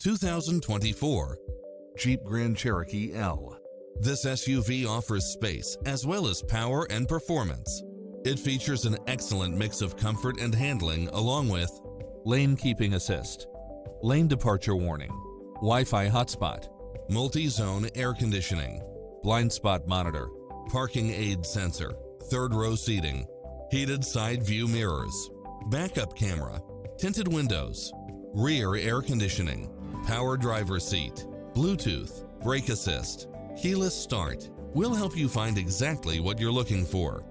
2024 Jeep Grand Cherokee L. This SUV offers space as well as power and performance. It features an excellent mix of comfort and handling along with lane keeping assist, lane departure warning, Wi-Fi hotspot, multi-zone air conditioning, blind spot monitor, parking aid sensor, third row seating, heated side view mirrors, backup camera, tinted windows, rear air conditioning, power driver seat, Bluetooth, brake assist, keyless start. We'll help you find exactly what you're looking for.